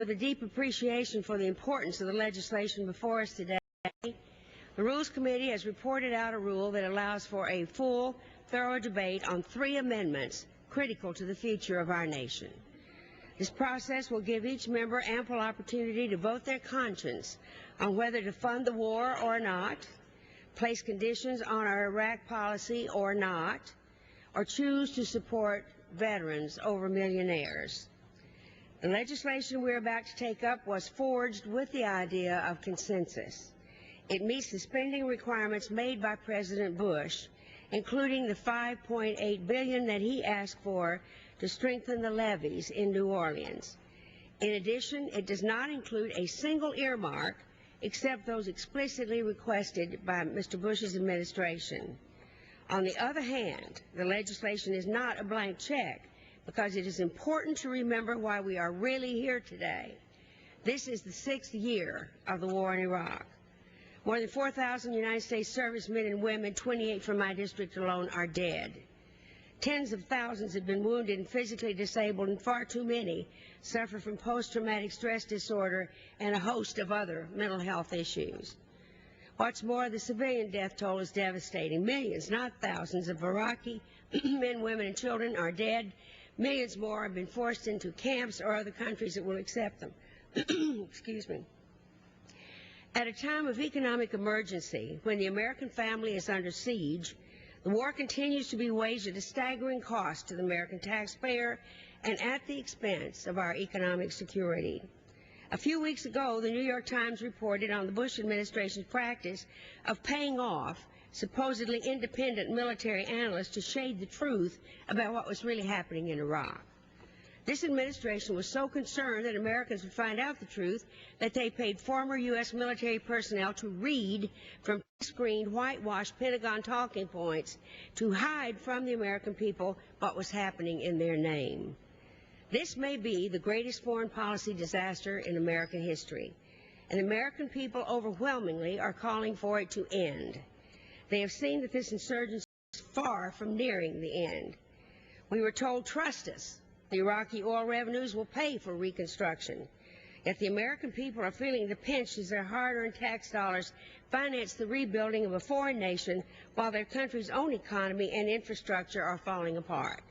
With a deep appreciation for the importance of the legislation before us today, the Rules Committee has reported out a rule that allows for a full, thorough debate on 3 amendments critical to the future of our nation. This process will give each member ample opportunity to vote their conscience on whether to fund the war or not, place conditions on our Iraq policy or not, or choose to support veterans over millionaires. The legislation we're about to take up was forged with the idea of consensus. It meets the spending requirements made by President Bush, including the $5.8 billion that he asked for to strengthen the levees in New Orleans. In addition, it does not include a single earmark except those explicitly requested by Mr. Bush's administration. On the other hand, the legislation is not a blank check because it is important to remember why we are really here today. This is the 6th year of the war in Iraq. More than 4,000 United States servicemen and women, 28 from my district alone, are dead. Tens of thousands have been wounded and physically disabled, and far too many suffer from post-traumatic stress disorder and a host of other mental health issues. What's more, the civilian death toll is devastating. Millions, not thousands, of Iraqi men, women, and children are dead. Millions more have been forced into camps or other countries that will accept them. Excuse me. At a time of economic emergency, when the American family is under siege, the war continues to be waged at a staggering cost to the American taxpayer and at the expense of our economic security. A few weeks ago, the New York Times reported on the Bush administration's practice of paying off supposedly independent military analysts to shade the truth about what was really happening in Iraq. This administration was so concerned that Americans would find out the truth that they paid former U.S. military personnel to read from screened, whitewashed Pentagon talking points to hide from the American people what was happening in their name. This may be the greatest foreign policy disaster in American history, and the American people overwhelmingly are calling for it to end. They have seen that this insurgency is far from nearing the end. We were told, trust us. The Iraqi oil revenues will pay for reconstruction. Yet the American people are feeling the pinch as their hard-earned tax dollars finance the rebuilding of a foreign nation while their country's own economy and infrastructure are falling apart.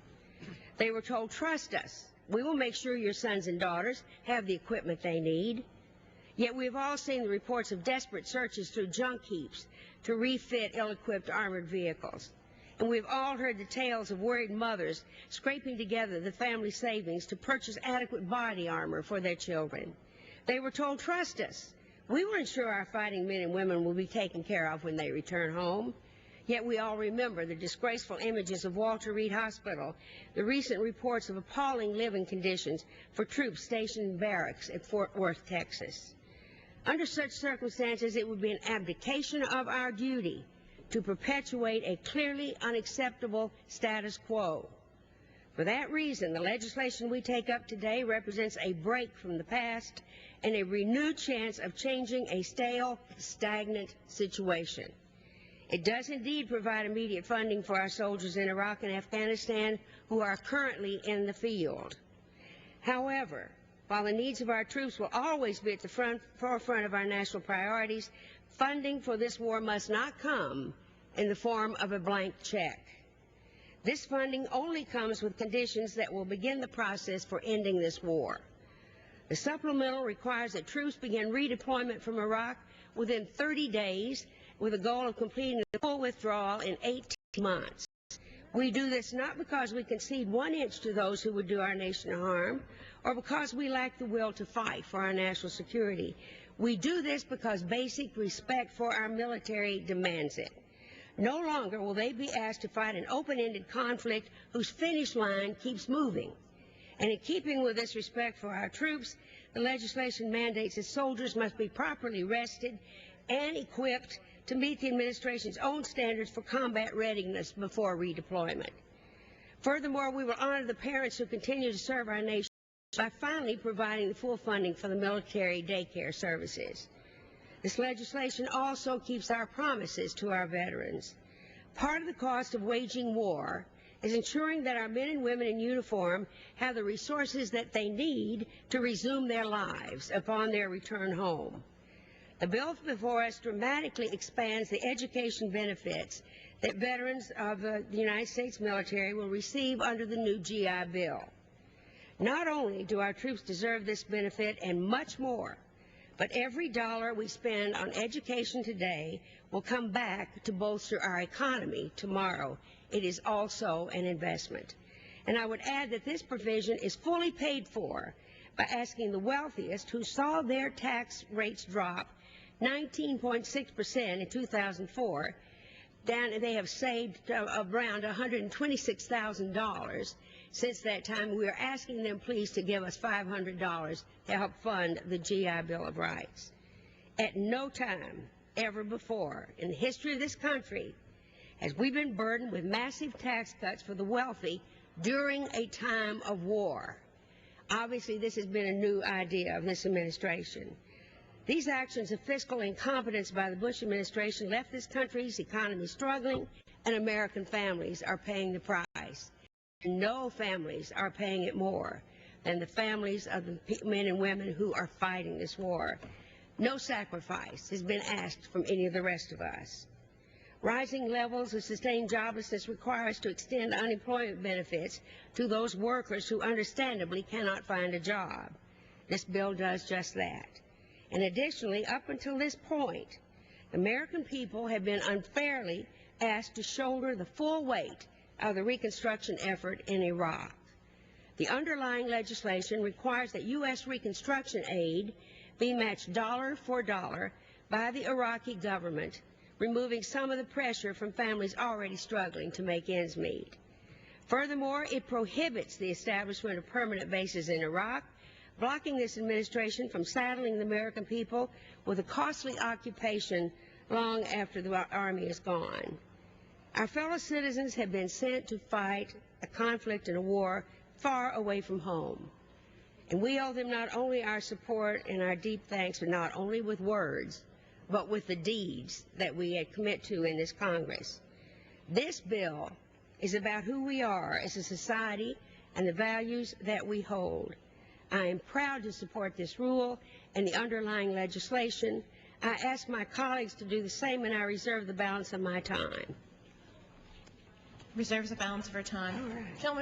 They were told, trust us. We will make sure your sons and daughters have the equipment they need. Yet we have all seen the reports of desperate searches through junk heaps to refit ill-equipped armored vehicles. And we've all heard the tales of worried mothers scraping together the family savings to purchase adequate body armor for their children. They were told, trust us. We will ensure our fighting men and women will be taken care of when they return home. Yet we all remember the disgraceful images of Walter Reed Hospital, the recent reports of appalling living conditions for troops stationed in barracks at Fort Worth, Texas. Under such circumstances, it would be an abdication of our duty to perpetuate a clearly unacceptable status quo. For that reason, the legislation we take up today represents a break from the past and a renewed chance of changing a stale, stagnant situation. It does indeed provide immediate funding for our soldiers in Iraq and Afghanistan who are currently in the field. However, while the needs of our troops will always be at the forefront of our national priorities, funding for this war must not come in the form of a blank check. This funding only comes with conditions that will begin the process for ending this war. The supplemental requires that troops begin redeployment from Iraq within 30 days with a goal of completing the full withdrawal in 18 months. We do this not because we concede 1 inch to those who would do our nation harm or because we lack the will to fight for our national security. We do this because basic respect for our military demands it. No longer will they be asked to fight an open-ended conflict whose finish line keeps moving. And in keeping with this respect for our troops, the legislation mandates that soldiers must be properly rested and equipped to meet the administration's own standards for combat readiness before redeployment. Furthermore, we will honor the parents who continue to serve our nation by finally providing the full funding for the military daycare services. This legislation also keeps our promises to our veterans. Part of the cost of waging war is ensuring that our men and women in uniform have the resources that they need to resume their lives upon their return home. The bill before us dramatically expands the education benefits that veterans of the United States military will receive under the new GI Bill. Not only do our troops deserve this benefit and much more, but every dollar we spend on education today will come back to bolster our economy tomorrow. It is also an investment. And I would add that this provision is fully paid for by asking the wealthiest, who saw their tax rates drop 19.6% in 2004, they have saved around $126,000 since that time. We are asking them, please, to give us $500 to help fund the GI Bill of Rights. At no time ever before in the history of this country has we been burdened with massive tax cuts for the wealthy during a time of war. Obviously, this has been a new idea of this administration. These actions of fiscal incompetence by the Bush administration left this country's economy struggling, and American families are paying the price. No families are paying it more than the families of the men and women who are fighting this war. No sacrifice has been asked from any of the rest of us. Rising levels of sustained joblessness require us to extend unemployment benefits to those workers who understandably cannot find a job. This bill does just that. And additionally, up until this point, the American people have been unfairly asked to shoulder the full weight of the reconstruction effort in Iraq. The underlying legislation requires that U.S. reconstruction aid be matched dollar for dollar by the Iraqi government, removing some of the pressure from families already struggling to make ends meet. Furthermore, it prohibits the establishment of permanent bases in Iraq, blocking this administration from saddling the American people with a costly occupation long after the Army is gone. Our fellow citizens have been sent to fight a conflict and a war far away from home. And we owe them not only our support and our deep thanks, but not only with words, but with the deeds that we commit to in this Congress. This bill is about who we are as a society and the values that we hold. I am proud to support this rule and the underlying legislation. I ask my colleagues to do the same, and I reserve the balance of my time. Reserves the balance of her time. All right. Gentleman